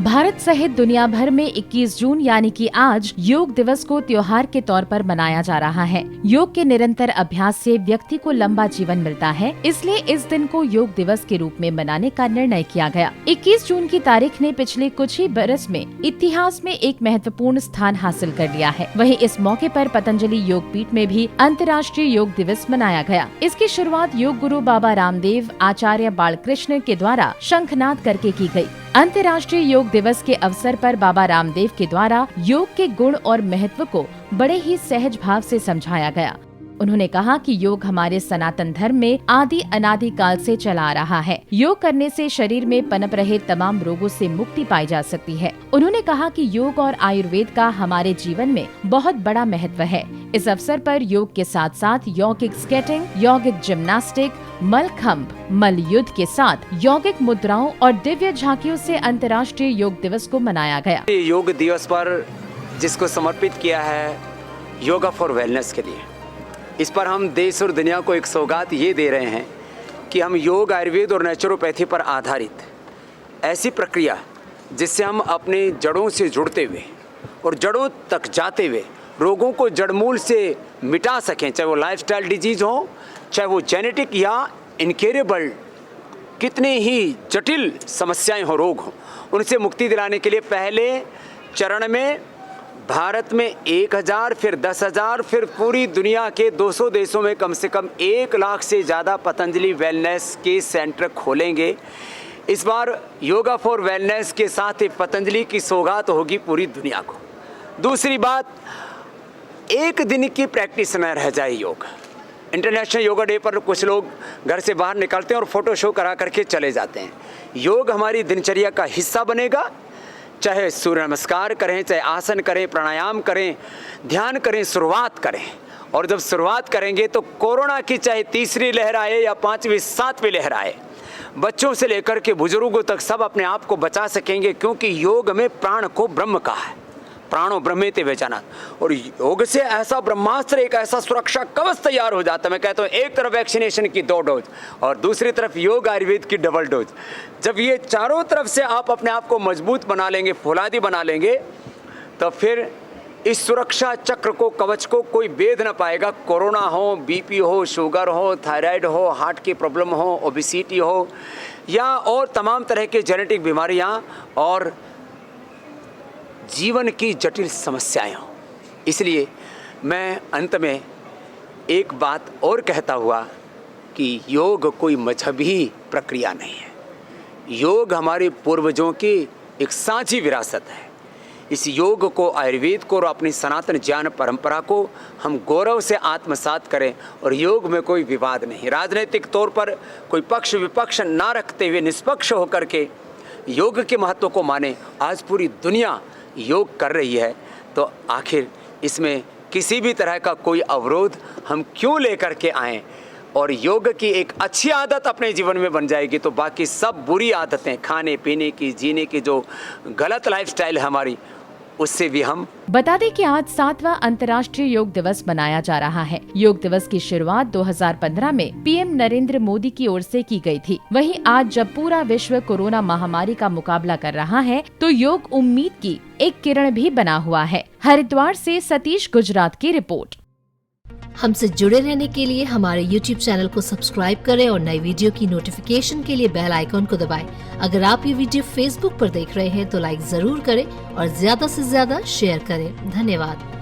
भारत सहित दुनिया भर में 21 जून यानी कि आज योग दिवस को त्योहार के तौर पर मनाया जा रहा है। योग के निरंतर अभ्यास से व्यक्ति को लंबा जीवन मिलता है, इसलिए इस दिन को योग दिवस के रूप में मनाने का निर्णय किया गया। 21 जून की तारीख ने पिछले कुछ ही बरस में इतिहास में एक महत्वपूर्ण स्थान हासिल कर लिया है। वहीं इस मौके पर पतंजलि योग पीठ में भी अंतर्राष्ट्रीय योग दिवस मनाया गया। इसकी शुरुआत योग गुरु बाबा रामदेव आचार्य बालकृष्ण के द्वारा शंखनाद करके की गई। अंतर्राष्ट्रीय योग दिवस के अवसर पर बाबा रामदेव के द्वारा योग के गुण और महत्व को बड़े ही सहज भाव से समझाया गया। उन्होंने कहा कि योग हमारे सनातन धर्म में आदि अनादि काल से चला आ रहा है। योग करने से शरीर में पनप रहे तमाम रोगों से मुक्ति पाई जा सकती है। उन्होंने कहा कि योग और आयुर्वेद का हमारे जीवन में बहुत बड़ा महत्व है। इस अवसर पर योग के साथ साथ यौगिक स्केटिंग, यौगिक जिम्नास्टिक, मलखम्भ, मल युद्ध के साथ यौगिक मुद्राओं और दिव्य झांकियों से अंतर्राष्ट्रीय योग दिवस को मनाया गया। योग दिवस पर जिसको समर्पित किया है योगा फॉर वेलनेस के लिए, इस पर हम देश और दुनिया को एक सौगात ये दे रहे हैं कि हम योग, आयुर्वेद और नेचुरोपैथी पर आधारित ऐसी प्रक्रिया जिससे हम अपने जड़ों से जुड़ते हुए और जड़ों तक जाते हुए रोगों को जड़मूल से मिटा सकें, चाहे वो लाइफस्टाइल डिजीज़ हो, चाहे वो जेनेटिक या इनक्योरेबल कितने ही जटिल समस्याएं हो, रोग हो, उनसे मुक्ति दिलाने के लिए पहले चरण में भारत में 1000, फिर 10,000, फिर पूरी दुनिया के 200 देशों में कम से कम 1 लाख से ज़्यादा पतंजलि वेलनेस के सेंटर खोलेंगे। इस बार योगा फॉर वेलनेस के साथ ही पतंजलि की सौगात होगी पूरी दुनिया को। दूसरी बात, एक दिन की प्रैक्टिस न रह जाए योग। इंटरनेशनल योगा डे पर कुछ लोग घर से बाहर निकलते हैं और फोटो शो करा करके चले जाते हैं। योग हमारी दिनचर्या का हिस्सा बनेगा। चाहे सूर्य नमस्कार करें, चाहे आसन करें, प्राणायाम करें, ध्यान करें, शुरुआत करें। और जब शुरुआत करेंगे तो कोरोना की चाहे तीसरी लहर आए या 5वीं 7वीं लहर आए, बच्चों से लेकर के बुजुर्गों तक सब अपने आप को बचा सकेंगे, क्योंकि योग में प्राण को ब्रह्म कहा है। प्राणो ब्रह्मेति वैजानात्। और योग से ऐसा ब्रह्मास्त्र, एक ऐसा सुरक्षा कवच तैयार हो जाता है। मैं कहता हूँ एक तरफ वैक्सीनेशन की 2 डोज और दूसरी तरफ योग आयुर्वेद की डबल डोज। जब ये चारों तरफ से आप अपने आप को मजबूत बना लेंगे, फौलादी बना लेंगे, तो फिर इस सुरक्षा चक्र को, कवच को कोई भेद न पाएगा। कोरोना हो, बीपी हो, शुगर हो, थायराइड हो, हार्ट की प्रॉब्लम हो, ओबेसिटी हो या और तमाम तरह के जेनेटिक बीमारियाँ और जीवन की जटिल समस्याएं हों। इसलिए मैं अंत में एक बात और कहता हुआ कि योग कोई मजहबी प्रक्रिया नहीं है। योग हमारे पूर्वजों की एक साझी विरासत है। इस योग को, आयुर्वेद को और अपनी सनातन ज्ञान परंपरा को हम गौरव से आत्मसात करें। और योग में कोई विवाद नहीं, राजनीतिक तौर पर कोई पक्ष विपक्ष ना रखते हुए निष्पक्ष होकर के योग के महत्व को माने। आज पूरी दुनिया योग कर रही है, तो आखिर इसमें किसी भी तरह का कोई अवरोध हम क्यों लेकर के आएँ। और योग की एक अच्छी आदत अपने जीवन में बन जाएगी तो बाकी सब बुरी आदतें, खाने पीने की, जीने की जो गलत लाइफस्टाइल है हमारी, उससे भी हम। बता दें कि आज 7वां अंतर्राष्ट्रीय योग दिवस मनाया जा रहा है। योग दिवस की शुरुआत 2015 में पीएम नरेंद्र मोदी की ओर से की गई थी। वहीं आज जब पूरा विश्व कोरोना महामारी का मुकाबला कर रहा है, तो योग उम्मीद की एक किरण भी बना हुआ है। हरिद्वार से सतीश गुजरात की रिपोर्ट। हमसे जुड़े रहने के लिए हमारे YouTube चैनल को सब्सक्राइब करें और नई वीडियो की नोटिफिकेशन के लिए बेल आइकॉन को दबाएं। अगर आप ये वीडियो Facebook पर देख रहे हैं तो लाइक जरूर करें और ज्यादा से ज्यादा शेयर करें। धन्यवाद।